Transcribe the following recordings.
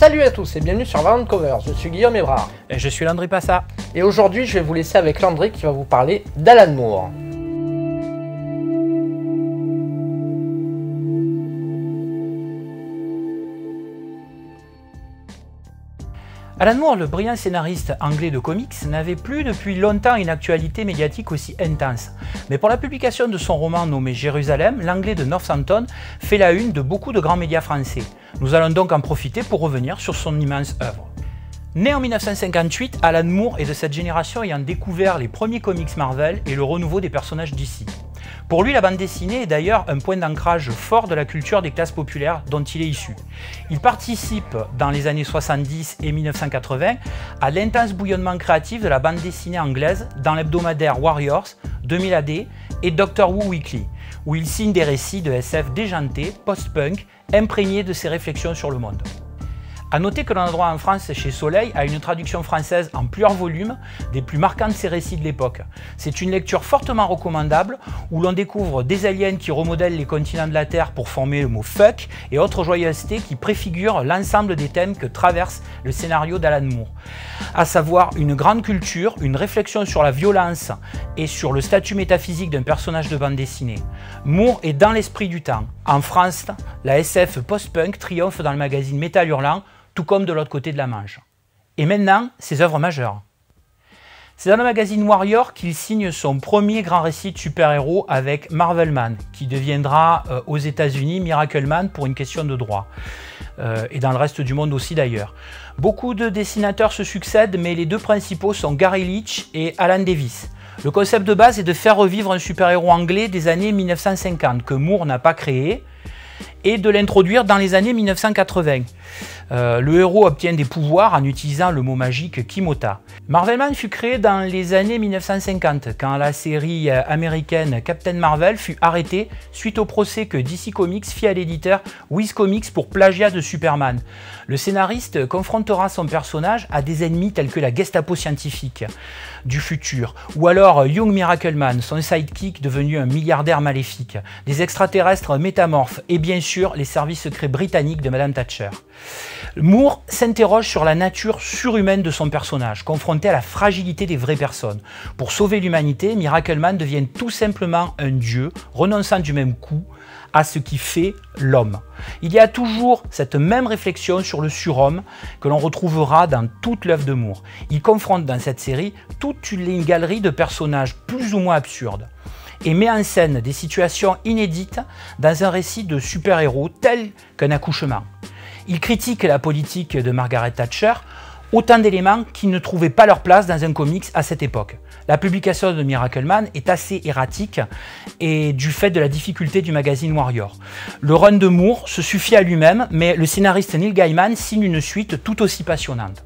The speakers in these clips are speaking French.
Salut à tous et bienvenue sur Variant Cover, je suis Guillaume Ebrard. Et je suis Landry Passa. Et aujourd'hui je vais vous laisser avec Landry qui va vous parler d'Alan Moore. Alan Moore, le brillant scénariste anglais de comics, n'avait plus depuis longtemps une actualité médiatique aussi intense. Mais pour la publication de son roman nommé Jérusalem, l'anglais de Northampton fait la une de beaucoup de grands médias français. Nous allons donc en profiter pour revenir sur son immense œuvre. Né en 1958, Alan Moore est de cette génération ayant découvert les premiers comics Marvel et le renouveau des personnages d'ici. Pour lui, la bande dessinée est d'ailleurs un point d'ancrage fort de la culture des classes populaires dont il est issu. Il participe dans les années 70 et 1980 à l'intense bouillonnement créatif de la bande dessinée anglaise dans l'hebdomadaire Warriors, 2000 AD et Doctor Who Weekly, où il signe des récits de SF déjantés, post-punk, imprégnés de ses réflexions sur le monde. A noter que l'on a droit en France chez Soleil à une traduction française en plusieurs volumes des plus marquants de ses récits de l'époque. C'est une lecture fortement recommandable où l'on découvre des aliens qui remodèlent les continents de la Terre pour former le mot fuck et autres joyeusetés qui préfigurent l'ensemble des thèmes que traverse le scénario d'Alan Moore. À savoir une grande culture, une réflexion sur la violence et sur le statut métaphysique d'un personnage de bande dessinée. Moore est dans l'esprit du temps. En France, la SF post-punk triomphe dans le magazine Métal Hurlant, tout comme de l'autre côté de la Manche. Et maintenant, ses œuvres majeures. C'est dans le magazine Warrior qu'il signe son premier grand récit de super-héros avec Marvel Man, qui deviendra aux États-Unis Miracle Man pour une question de droit. Et dans le reste du monde aussi d'ailleurs. Beaucoup de dessinateurs se succèdent, mais les deux principaux sont Gary Leach et Alan Davis. Le concept de base est de faire revivre un super-héros anglais des années 1950 que Moore n'a pas créé, et de l'introduire dans les années 1980. Le héros obtient des pouvoirs en utilisant le mot magique Kimota. Marvel Man fut créé dans les années 1950, quand la série américaine Captain Marvel fut arrêtée suite au procès que DC Comics fit à l'éditeur Wiz Comics pour plagiat de Superman. Le scénariste confrontera son personnage à des ennemis tels que la Gestapo scientifique du futur, ou alors Young Miracle Man, son sidekick devenu un milliardaire maléfique, des extraterrestres métamorphes et bien sûr les services secrets britanniques de Madame Thatcher. Moore s'interroge sur la nature surhumaine de son personnage, confronté à la fragilité des vraies personnes. Pour sauver l'humanité, Miracle Man devient tout simplement un dieu, renonçant du même coup à ce qui fait l'homme. Il y a toujours cette même réflexion sur le surhomme que l'on retrouvera dans toute l'œuvre de Moore. Il confronte dans cette série toute une galerie de personnages plus ou moins absurdes et met en scène des situations inédites dans un récit de super-héros tel qu'un accouchement. Il critique la politique de Margaret Thatcher, autant d'éléments qui ne trouvaient pas leur place dans un comics à cette époque. La publication de Miracle Man est assez erratique et du fait de la difficulté du magazine Warrior. Le run de Moore se suffit à lui-même, mais le scénariste Neil Gaiman signe une suite tout aussi passionnante.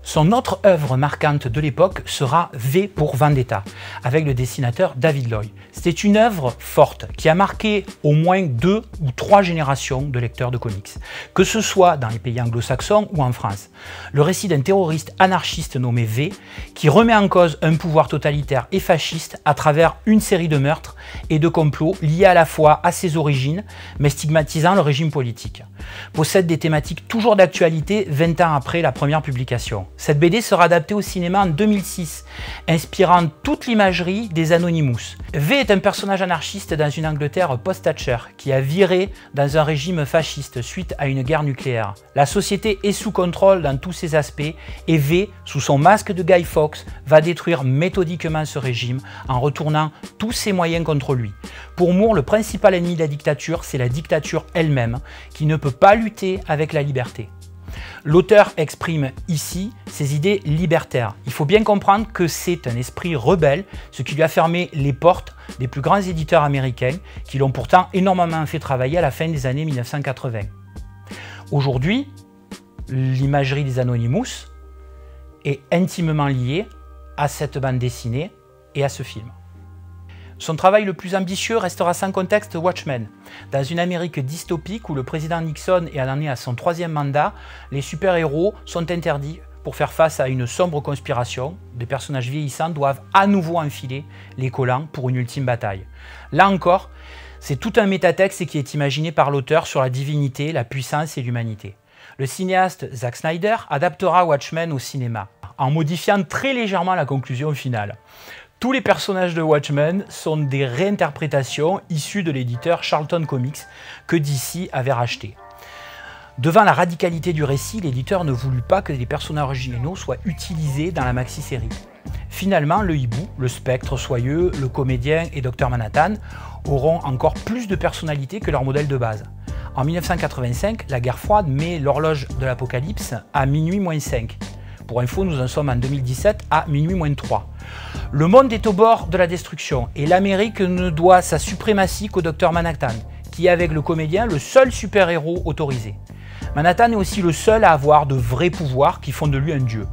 Son autre œuvre marquante de l'époque sera V pour Vendetta, avec le dessinateur David Lloyd. C'est une œuvre forte qui a marqué au moins 2 ou 3 générations de lecteurs de comics, que ce soit dans les pays anglo-saxons ou en France. Le récit d'un terroriste anarchiste nommé V, qui remet en cause un pouvoir totalitaire et fasciste à travers une série de meurtres et de complots liés à la fois à ses origines, mais stigmatisant le régime politique. Possède des thématiques toujours d'actualité 20 ans après la première publication. Cette BD sera adaptée au cinéma en 2006, inspirant toute l'imagerie des Anonymous. V est un personnage anarchiste dans une Angleterre post-Thatcher qui a viré dans un régime fasciste suite à une guerre nucléaire. La société est sous contrôle dans tous ses aspects et V, sous son masque de Guy Fawkes, va détruire méthodiquement ce régime en retournant tous ses moyens contre lui. Pour Moore, le principal ennemi de la dictature, c'est la dictature elle-même, qui ne peut pas lutter avec la liberté. L'auteur exprime ici ses idées libertaires. Il faut bien comprendre que c'est un esprit rebelle, ce qui lui a fermé les portes des plus grands éditeurs américains, qui l'ont pourtant énormément fait travailler à la fin des années 1980. Aujourd'hui, l'imagerie des Anonymous est intimement liée à cette bande dessinée et à ce film. Son travail le plus ambitieux restera sans contexte Watchmen. Dans une Amérique dystopique où le président Nixon est en est à son 3e mandat, les super-héros sont interdits pour faire face à une sombre conspiration. Des personnages vieillissants doivent à nouveau enfiler les collants pour une ultime bataille. Là encore, c'est tout un métatexte qui est imaginé par l'auteur sur la divinité, la puissance et l'humanité. Le cinéaste Zack Snyder adaptera Watchmen au cinéma, en modifiant très légèrement la conclusion finale. Tous les personnages de Watchmen sont des réinterprétations issues de l'éditeur Charlton Comics que DC avait racheté. Devant la radicalité du récit, l'éditeur ne voulut pas que les personnages originaux soient utilisés dans la maxi-série. Finalement, le hibou, le spectre soyeux, le comédien et Dr Manhattan auront encore plus de personnalité que leur modèle de base. En 1985, la guerre froide met l'horloge de l'apocalypse à minuit moins 5. Pour info, nous en sommes en 2017 à minuit moins 3. Le monde est au bord de la destruction et l'Amérique ne doit sa suprématie qu'au Dr Manhattan, qui est avec le comédien le seul super-héros autorisé. Manhattan est aussi le seul à avoir de vrais pouvoirs qui font de lui un dieu.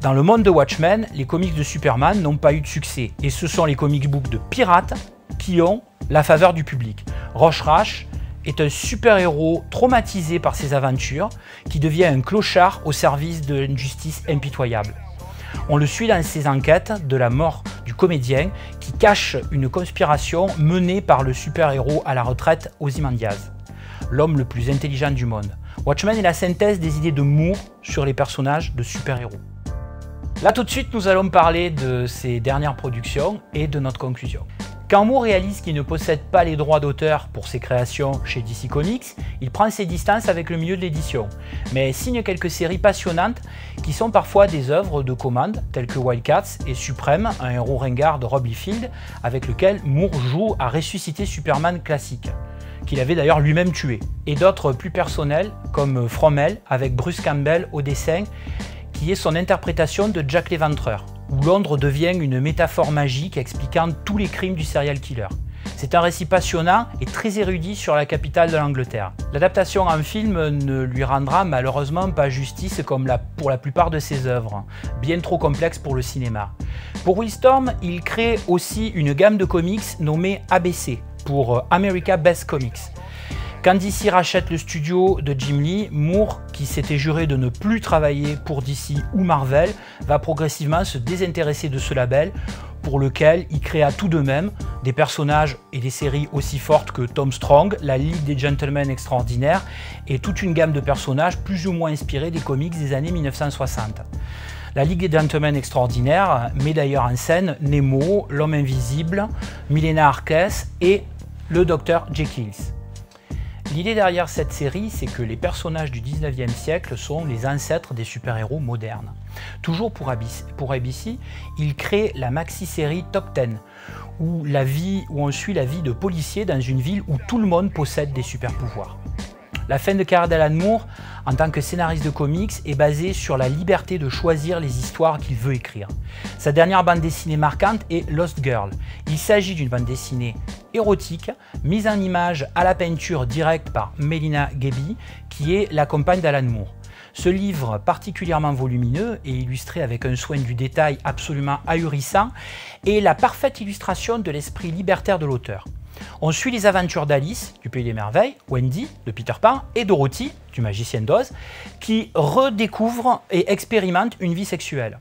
Dans le monde de Watchmen, les comics de Superman n'ont pas eu de succès et ce sont les comic books de pirates qui ont la faveur du public. Rorschach est un super-héros traumatisé par ses aventures qui devient un clochard au service d'une justice impitoyable. On le suit dans ses enquêtes de la mort du comédien qui cache une conspiration menée par le super-héros à la retraite Ozymandias, l'homme le plus intelligent du monde. Watchmen est la synthèse des idées de Moore sur les personnages de super-héros. Là tout de suite, nous allons parler de ses dernières productions et de notre conclusion. Quand Moore réalise qu'il ne possède pas les droits d'auteur pour ses créations chez DC Comics, il prend ses distances avec le milieu de l'édition, mais signe quelques séries passionnantes qui sont parfois des œuvres de commande, telles que Wildcats et Supreme, un héros ringard de Rob Liefeld, avec lequel Moore joue à ressusciter Superman classique, qu'il avait d'ailleurs lui-même tué, et d'autres plus personnels comme From Hell avec Bruce Campbell au dessin, qui est son interprétation de Jack l'Éventreur, où Londres devient une métaphore magique expliquant tous les crimes du serial killer. C'est un récit passionnant et très érudit sur la capitale de l'Angleterre. L'adaptation en film ne lui rendra malheureusement pas justice comme pour la plupart de ses œuvres, bien trop complexes pour le cinéma. Pour Wildstorm, il crée aussi une gamme de comics nommée ABC, pour America Best Comics. Quand DC rachète le studio de Jim Lee, Moore, qui s'était juré de ne plus travailler pour DC ou Marvel, va progressivement se désintéresser de ce label pour lequel il créa tout de même des personnages et des séries aussi fortes que Tom Strong, la Ligue des Gentlemen Extraordinaires et toute une gamme de personnages plus ou moins inspirés des comics des années 1960. La Ligue des Gentlemen Extraordinaires met d'ailleurs en scène Nemo, l'Homme Invisible, Milena Harkness et le Dr Jekyll. L'idée derrière cette série, c'est que les personnages du 19e siècle sont les ancêtres des super-héros modernes. Toujours pour ABC, il crée la maxi-série Top 10, où on suit la vie de policiers dans une ville où tout le monde possède des super-pouvoirs. La fin de carrière d'Alan Moore, en tant que scénariste de comics, est basée sur la liberté de choisir les histoires qu'il veut écrire. Sa dernière bande dessinée marquante est Lost Girl. Il s'agit d'une bande dessinée érotique, mise en image à la peinture directe par Melina Gebbie, qui est la compagne d'Alan Moore. Ce livre particulièrement volumineux et illustré avec un soin du détail absolument ahurissant est la parfaite illustration de l'esprit libertaire de l'auteur. On suit les aventures d'Alice, du Pays des Merveilles, Wendy, de Peter Pan, et Dorothy, du Magicien d'Oz, qui redécouvrent et expérimentent une vie sexuelle.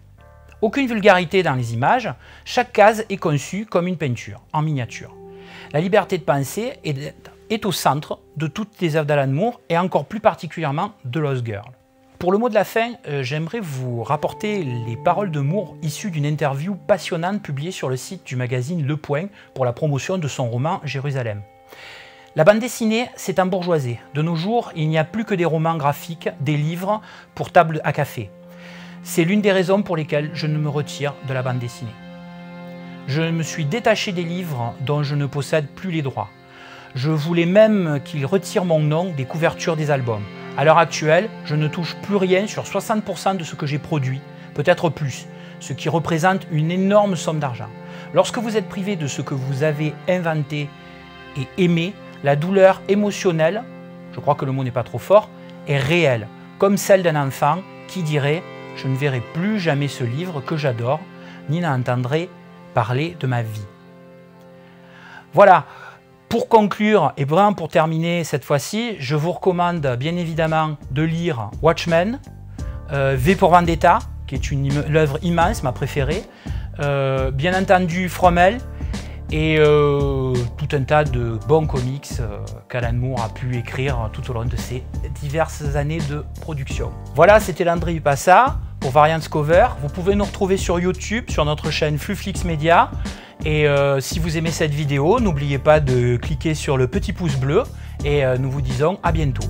Aucune vulgarité dans les images, chaque case est conçue comme une peinture, en miniature. La liberté de penser est au centre de toutes les œuvres d'Alan Moore, et encore plus particulièrement de Lost Girl. Pour le mot de la fin, j'aimerais vous rapporter les paroles de Moore issues d'une interview passionnante publiée sur le site du magazine Le Point pour la promotion de son roman Jérusalem. La bande dessinée s'est embourgeoisée. De nos jours, il n'y a plus que des romans graphiques, des livres pour table à café. C'est l'une des raisons pour lesquelles je ne me retire de la bande dessinée. Je me suis détaché des livres dont je ne possède plus les droits. Je voulais même qu'ils retirent mon nom des couvertures des albums. À l'heure actuelle, je ne touche plus rien sur 60% de ce que j'ai produit, peut-être plus, ce qui représente une énorme somme d'argent. Lorsque vous êtes privé de ce que vous avez inventé et aimé, la douleur émotionnelle, je crois que le mot n'est pas trop fort, est réelle, comme celle d'un enfant qui dirait « Je ne verrai plus jamais ce livre que j'adore, ni n'entendrai parler de ma vie. » Voilà. Pour conclure et vraiment pour terminer cette fois-ci, je vous recommande bien évidemment de lire Watchmen, V pour Vendetta, qui est une œuvre immense, ma préférée, bien entendu From Hell et tout un tas de bons comics qu'Alan Moore a pu écrire tout au long de ses diverses années de production. Voilà, c'était Landry Passa pour Variance Cover. Vous pouvez nous retrouver sur YouTube, sur notre chaîne Fluflix Media. Et si vous aimez cette vidéo, n'oubliez pas de cliquer sur le petit pouce bleu et nous vous disons à bientôt.